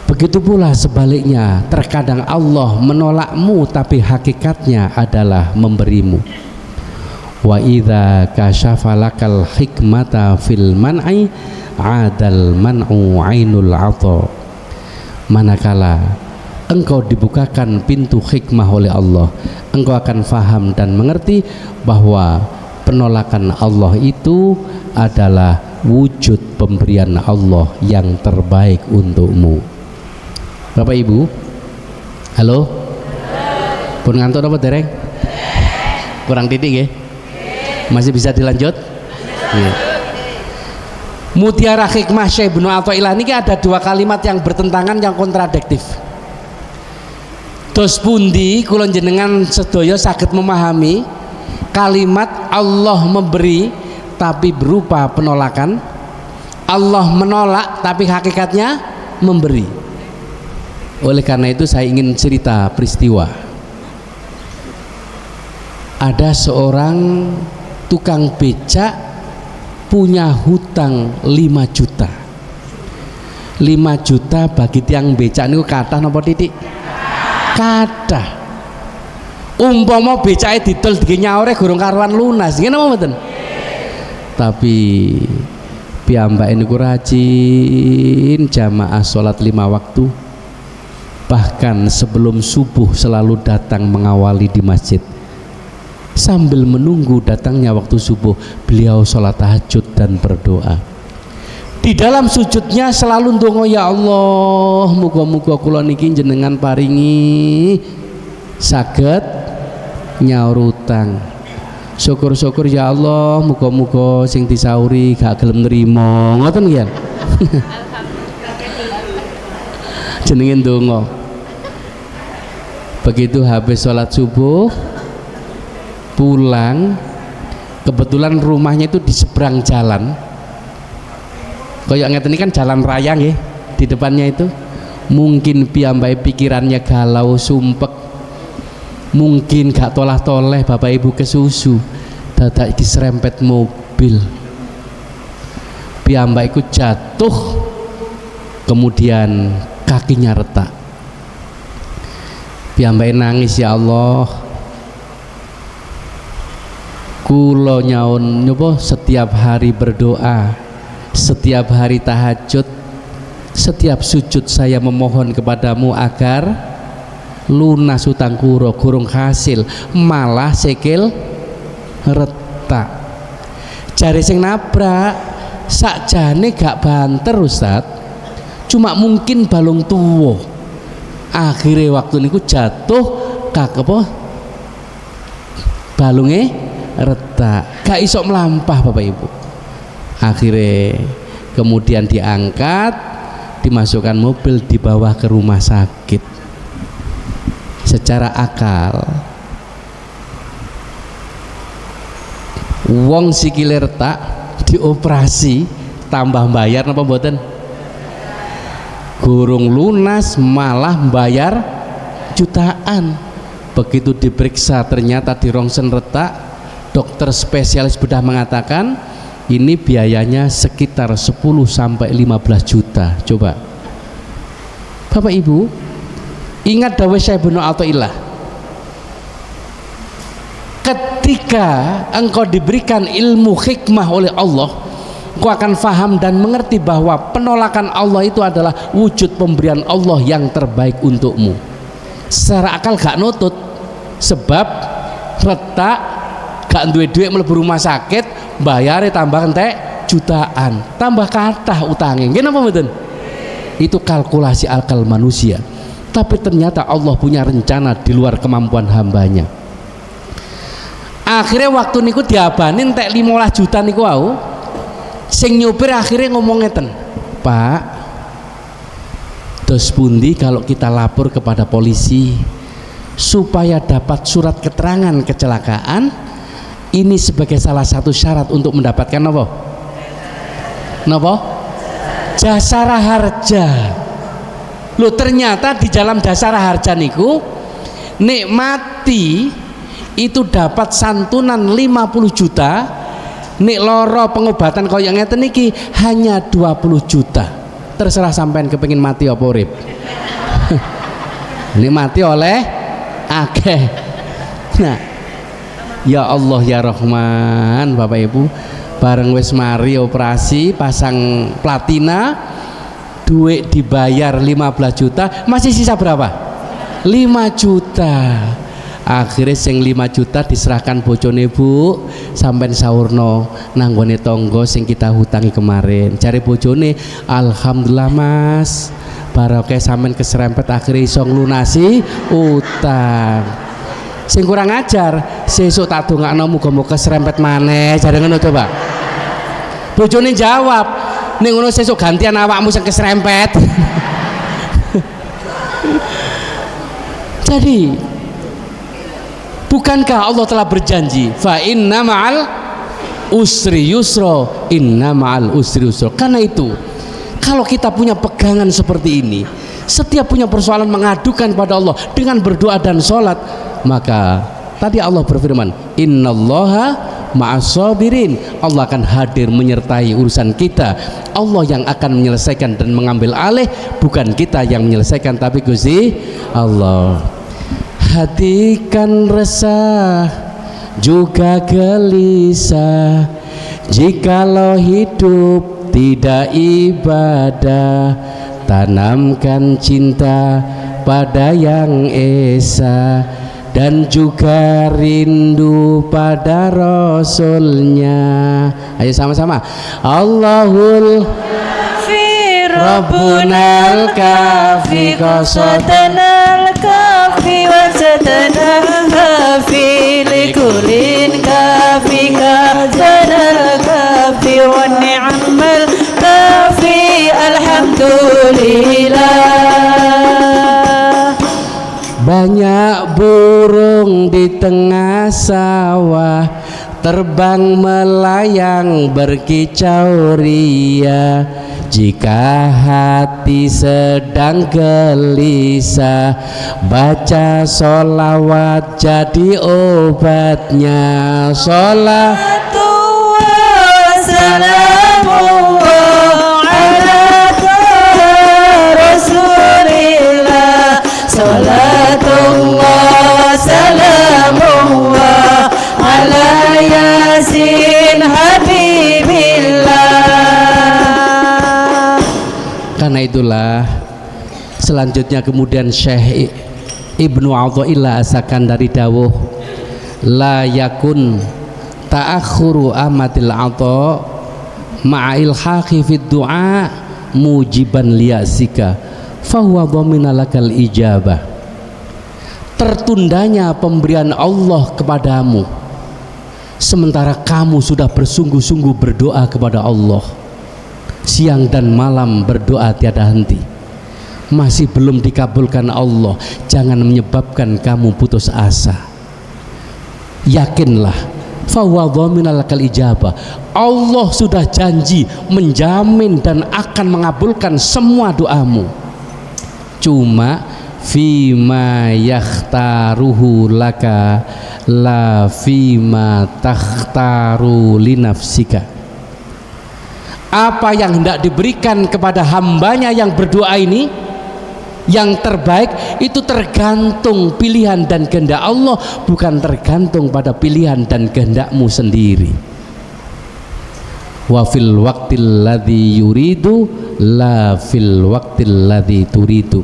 begitu pula sebaliknya, terkadang Allah menolakmu tapi hakikatnya adalah memberimu. Wa idza kasyafalakal hikmata fil man'i adal man'u ainul 'atha, manakala engkau dibukakan pintu hikmah oleh Allah, engkau akan faham dan mengerti bahwa penolakan Allah itu adalah wujud pemberian Allah yang terbaik untukmu. Bapak Ibu, halo? Pun ngantuk apa dereng? Kurang titik ya? Masih bisa dilanjut? Ya. Mutiara hikmah Syekh Ibnu Athaillah ini ada 2 kalimat yang bertentangan, yang kontradiktif. Dos pundi kula jenengan sedaya saged memahami kalimat Allah memberi tapi berupa penolakan, Allah menolak tapi hakikatnya memberi. Oleh karena itu saya ingin cerita peristiwa. Ada seorang tukang becak punya hutang 5 juta. 5 juta bagi tiang becak niku kathah napa titik? Kathah. Umpama becake didol dinyaure gorong karuan lunas, ngene apa mboten? Tapi piyambake niku rajin jamaah salat 5 waktu. Bahkan sebelum subuh selalu datang mengawali di masjid. Sambil menunggu datangnya waktu subuh, beliau sholat tahajud dan berdoa. Di dalam sujudnya selalu ndonga, ya Allah, muga-muga kula niki jenengan paringi saged nyaur utang. Syukur-syukur ya Allah, muga-muga sing disauri gak gelem nrimo. Ngoten nggih. Jenenge ndonga. Begitu habis sholat subuh pulang, kebetulan rumahnya itu di seberang jalan, kayak ngeten ini kan jalan raya nggih, di depannya itu. Mungkin piyambai pikirannya galau sumpek, mungkin gak tolah-toleh bapak ibu kesusu, dadak diserempet mobil, piyambai iku jatuh, kemudian kakinya retak. Piyambai nangis, ya Allah, kulo nyaun nyoba setiap hari berdoa, setiap hari tahajud, setiap sujud saya memohon kepadamu agar lunas utang kuro, gurung hasil, malah sikil retak. Jare sing nabrak sakjane gak banter Ustad, cuma mungkin balung tuwo. Akhirnya waktu niku jatuh kak apa balungnya retak, gak iso melampah bapak ibu. Akhirnya kemudian diangkat, dimasukkan mobil, dibawa ke rumah sakit. Secara akal wong sikile retak dioperasi tambah bayar napa mboten? Gurung lunas malah bayar jutaan. Begitu diperiksa ternyata di rongsen retak, dokter spesialis bedah mengatakan ini biayanya sekitar 10 sampai 15 juta. Coba bapak ibu ingat dawuh Syekh Ibnu Athaillah, ketika engkau diberikan ilmu hikmah oleh Allah, engkau akan faham dan mengerti bahwa penolakan Allah itu adalah wujud pemberian Allah yang terbaik untukmu. Secara akal gak nutut, sebab retak gak duwe duit mlebu rumah sakit, bayare tambah entek jutaan, tambah kathah utange. Nggih napa mboten? Itu kalkulasi akal manusia. Tapi ternyata Allah punya rencana di luar kemampuan hambanya. Akhirnya waktu niku diabani entek 15 juta niku wau, sing nyopir akhirnya ngomong ngeten, Pak, dos pundi kalau kita lapor kepada polisi supaya dapat surat keterangan kecelakaan, ini sebagai salah satu syarat untuk mendapatkan apa? Napa? Jasara harja. Loh, ternyata di dalam dasara harja niku nikmati itu dapat santunan 50 juta, nek loro pengobatan kaya ngeten iki hanya 20 juta. Terserah sampean kepengin mati apa urip. Ini mati oleh akeh. Nah, ya Allah ya Rahman, Bapak Ibu, bareng wis mari operasi pasang platina, duit dibayar 15 juta, masih sisa berapa? 5 juta. Akhirnya sing 5 juta diserahkan bojone, Bu, sampean saurno nanggone tonggo sing kita hutangi kemarin. Cari bojone, alhamdulillah Mas, barokah sampean keserempet akhirnya iso nglunasi utang. Sing kurang ajar, sesuk tak dongakno muga-muga keserempet maneh, jare ngono coba. Bojone jawab, ning ngono sesuk gantian awakmu sing keserempet. Jadi bukankah Allah telah berjanji, fa inna ma'al usri yusra, inna ma'al usri yusra. Karena itu kalau kita punya pegangan seperti ini, setiap punya persoalan mengadukan pada Allah dengan berdoa dan sholat, maka tadi Allah berfirman, innallaha ma'as-sabirin, Allah akan hadir menyertai urusan kita. Allah yang akan menyelesaikan dan mengambil alih, bukan kita yang menyelesaikan, tapi Gusti Allah. Hati kan resah juga gelisah jikalau hidup tidak ibadah. Tanamkan cinta pada yang esa dan juga rindu pada Rasulnya. Ayo sama-sama, Allahul Rabbunal kafi qasatanal kafi wasatanal kafi likulin kafi qasatanal kafi wa ni'mal kafi alhamdulillah. banyak burung di tengah sawah, terbang melayang berkicau ria. Jika hati sedang gelisah, baca sholawat jadi obatnya. Sholatu
Salamullah ala Rasulillah. Salatullah salamullah ala Yasin Habibillah.
Karena itulah selanjutnya kemudian Syekh Ibnu Athaillah As-Sakandari dawuh, la yakun ta'akhuru amatil atha ma'il haqi fid du'a mujiban liyasika fahuwa dhamina lakal ijabah. Tertundanya pemberian Allah kepadamu sementara kamu sudah bersungguh-sungguh berdoa kepada Allah, siang dan malam berdoa tiada henti, masih belum dikabulkan Allah, jangan menyebabkan kamu putus asa. Yakinlah, fahuwa dhamina lakal ijabah, Allah sudah janji menjamin dan akan mengabulkan semua doamu. Cuma fima yakhtaruhu laka la fima takhtaru linafsika. Apa yang hendak diberikan kepada hambanya yang berdoa ini, yang terbaik itu tergantung pilihan dan kehendak Allah, bukan tergantung pada pilihan dan kehendakmu sendiri. Wa fil waqtil ladzi yuridu la fil waqtil ladzi turidu.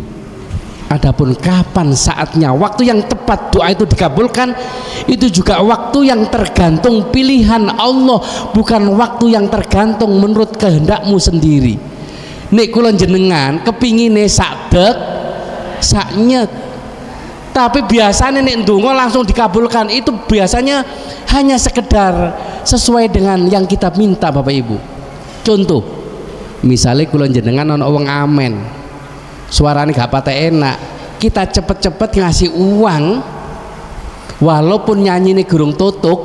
Adapun kapan saatnya, waktu yang tepat doa itu dikabulkan, itu juga waktu yang tergantung pilihan Allah, bukan waktu yang tergantung menurut kehendakmu sendiri. Nek kula jenengan kepingine sakdek saknyet, tapi biasanya nek ndonga langsung dikabulkan, itu biasanya hanya sekedar sesuai dengan yang kita minta Bapak Ibu. Contoh, misalnya kula jenengan ana wong amen, suaranya gak pate enak, kita cepet-cepet ngasih uang walaupun nyanyi ini gurung tutuk,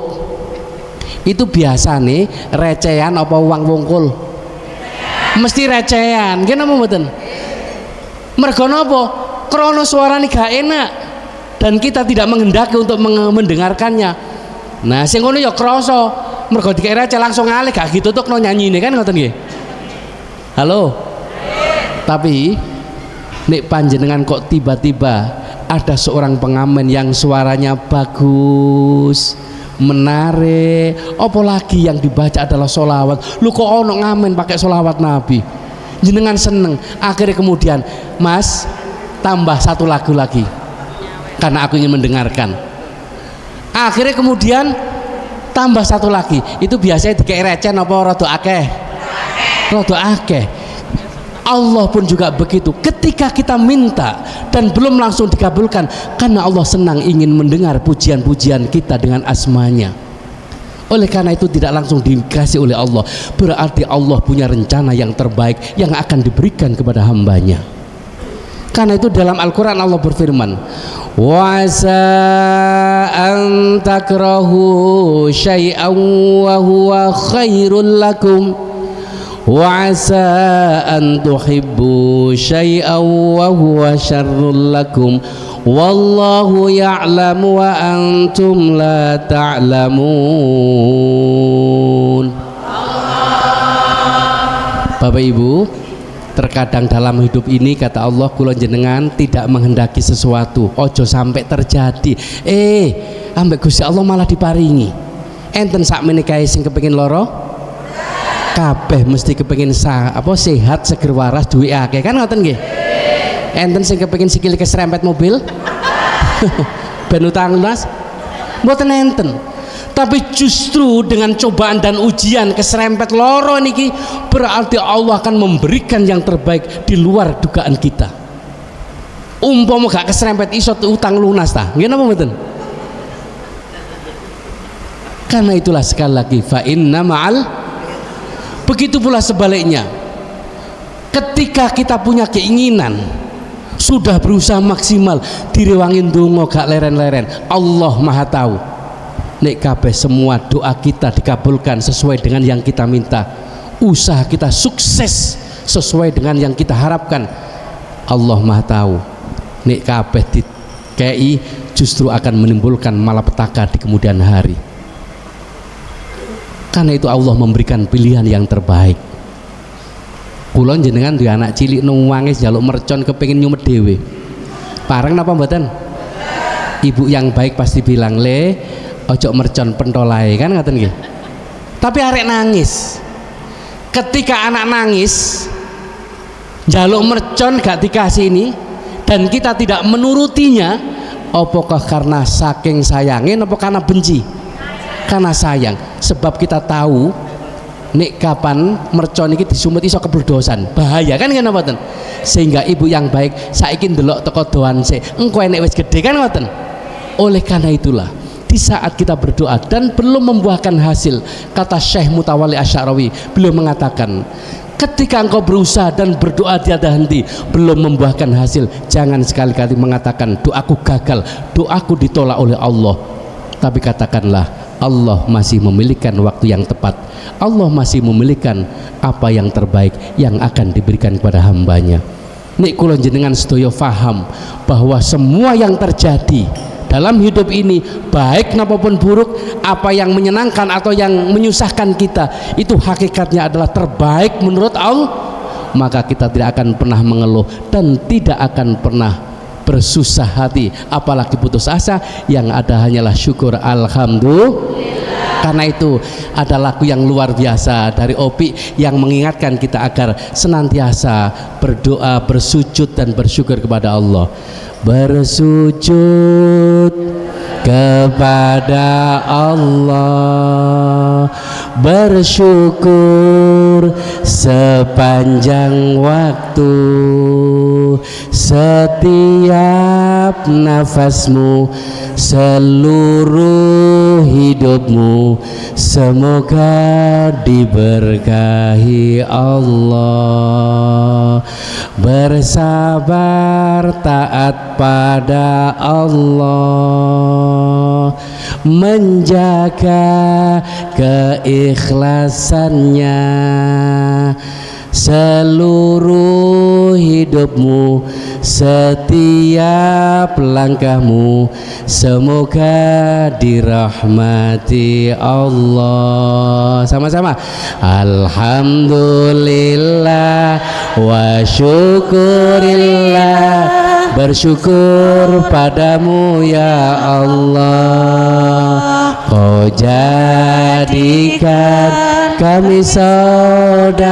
itu biasa nih recehan apa uang wongkul, mesti recehan. Kenapa mboten? Mergo napa? Krana suaranya gak enak dan kita tidak menghendaki untuk mendengarkannya. Nah sing ngono ya krasa, mergo dikira receh langsung ngalih gak ditutuk no nyanyi ini kan, ngoten nggih. Halo. Tapi nek panjenengan kok tiba-tiba ada seorang pengamen yang suaranya bagus, menarik, apalagi yang dibaca adalah sholawat, lu kok ono ngamen pakai sholawat Nabi, jenengan seneng. Akhirnya kemudian, Mas tambah satu lagu lagi karena aku ingin mendengarkan. Akhirnya kemudian tambah satu lagi, itu biasanya dikei receh apa rada akeh? Rada akeh. Allah pun juga begitu, ketika kita minta dan belum langsung dikabulkan, karena Allah senang ingin mendengar pujian-pujian kita dengan asmanya. Oleh karena itu tidak langsung dikasih oleh Allah, berarti Allah punya rencana yang terbaik yang akan diberikan kepada hambanya. Karena itu dalam Al-Quran Allah berfirman, wa asa an takrahu syai'an wa huwa khairul lakum wa asa an tuhibbu syai'an wa huwa syarrul lakum wallahu ya'lamu wa antum la ta'lamun. Bapak Ibu, terkadang dalam hidup ini kata Allah, kula jenengan tidak menghendaki sesuatu ojo sampai terjadi, ambek Gusti Allah malah diparingi. Enten sak menikahi sing kepengin loro, kabeh mesti kepengin sehat, seger waras, duwe akeh kan, ngoten nggih. Enten sing kepengin sikile keserempet mobil ben utang lunas, mboten enten. Tapi justru dengan cobaan dan ujian keserempet loro niki, berarti Allah akan memberikan yang terbaik di luar dugaan kita. Umpama gak keserempet iso utang lunas ta, nggih napa mboten? Karena itulah sekali lagi fa inna ma'al. Begitu pula sebaliknya, ketika kita punya keinginan sudah berusaha maksimal, direwangin donga gak leren-leren. Allah Maha tahu. Nek kabeh semua doa kita dikabulkan sesuai dengan yang kita minta, usaha kita sukses sesuai dengan yang kita harapkan, Allah Maha tahu. Nek kabeh dikei justru akan menimbulkan malapetaka di kemudian hari. Karena itu Allah memberikan pilihan yang terbaik. Kula jenengan duwe anak cilik nuwangis njaluk mercon kepengin nyumet dhewe. Pareng napa mboten? Ibu yang baik pasti bilang, "Le, ojo mercon pentolae," kan ngoten nggih. Tapi arek nangis. Ketika anak nangis njaluk mercon gak dikasih ini dan kita tidak menurutinya, apakah karena saking sayangin apa karena benci? Karena sayang. Sebab kita tahu nek kapan mercon iki disumet iso keberdosan, bahaya kan ngene mboten. Sehingga ibu yang baik saiki ndelok teko doan sik, engko enek wis gede kan mboten. Oleh karena itulah di saat kita berdoa dan belum membuahkan hasil, kata Syekh Mutawalli Asy'arawi, beliau mengatakan, ketika engkau berusaha dan berdoa tiada henti belum membuahkan hasil, jangan sekali-kali mengatakan doaku gagal, doaku ditolak oleh Allah. Tapi katakanlah, Allah masih memiliki waktu yang tepat, Allah masih memiliki apa yang terbaik yang akan diberikan kepada hambanya. Nek kula jenengan sedaya faham bahwa semua yang terjadi dalam hidup ini, baik maupun buruk, apa yang menyenangkan atau yang menyusahkan kita, itu hakikatnya adalah terbaik menurut Allah, maka kita tidak akan pernah mengeluh dan tidak akan pernah bersusah hati, apalagi putus asa. Yang ada hanyalah syukur, alhamdulillah. Karena itu ada lagu yang luar biasa dari Opi yang mengingatkan kita agar senantiasa berdoa, bersujud dan bersyukur kepada Allah. Bersujud kepada Allah, bersyukur sepanjang waktu, setiap nafasmu, seluruh hidupmu, semoga diberkahi Allah. Bersabar taat pada Allah, menjaga keikhlasannya, seluruh hidupmu, setiap langkahmu, semoga dirahmati Allah. Sama-sama, alhamdulillah wa syukurillah, bersyukur padamu ya Allah, kau jadikan kami saudara,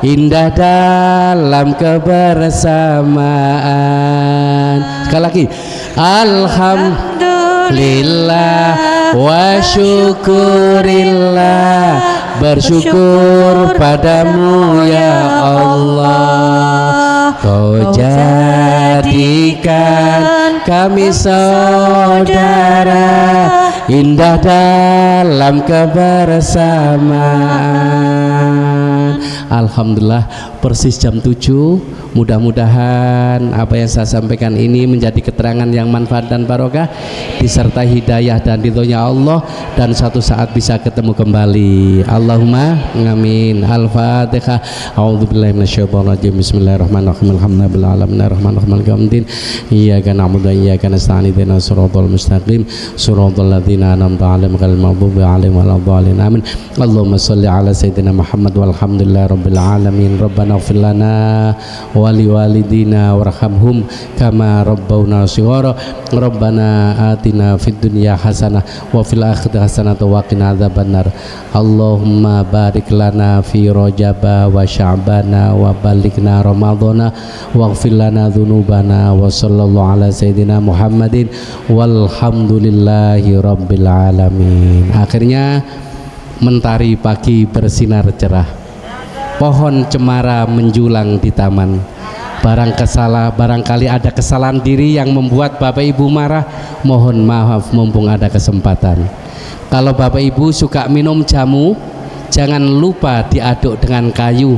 indah dalam kebersamaan. Sekali lagi, alhamdulillah wa syukurillah, bersyukur padamu ya Allah, kau jadikan kami saudara, indah dalam kebersamaan. Alhamdulillah, persis jam 7. Mudah-mudahan apa yang saya sampaikan ini menjadi keterangan yang manfaat dan barokah, disertai hidayah dan ridhonya Allah, dan suatu saat bisa ketemu kembali. Allahumma amin. Al-Fatihah. A'udzubillahi minasyaitonirrajim. Bismillahirrahmanirrahim. Alhamdulillahi rabbil alamin. Maliki yaumiddin. Iyyaka na'budu wa iyyaka nasta'in. Ihdinas siratal mustaqim. Siratal ladzina an'amta 'alaihim ghairil maghdubi 'alaihim waladdallin. Amin. Allahumma shalli 'ala sayyidina Muhammad walhamdulillahi rabbil alamin. Rabbana ighfir lana wali walidina warhamhum kama rabbawna shighara. Rabbana atina fid dunya hasanah wa fil akhirati hasanah wa qina adzabannar. Allahumma barik lana fi rajaba wa sya'bana wa balighna ramadhana waghfir lana dzunubana wa sallallahu ala sayyidina Muhammadin walhamdulillahi rabbil alamin. Akhirnya mentari pagi bersinar cerah, pohon cemara menjulang di taman. Barangkali ada kesalahan diri yang membuat Bapak Ibu marah, mohon maaf mumpung ada kesempatan. Kalau Bapak Ibu suka minum jamu, jangan lupa diaduk dengan kayu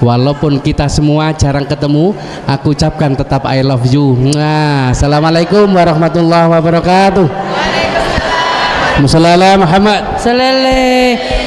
walaupun kita semua jarang ketemu, aku ucapkan tetap I love you. Nah, assalamualaikum warahmatullahi wabarakatuh. Waalaikumsalam. Muhammad.
Sallallahu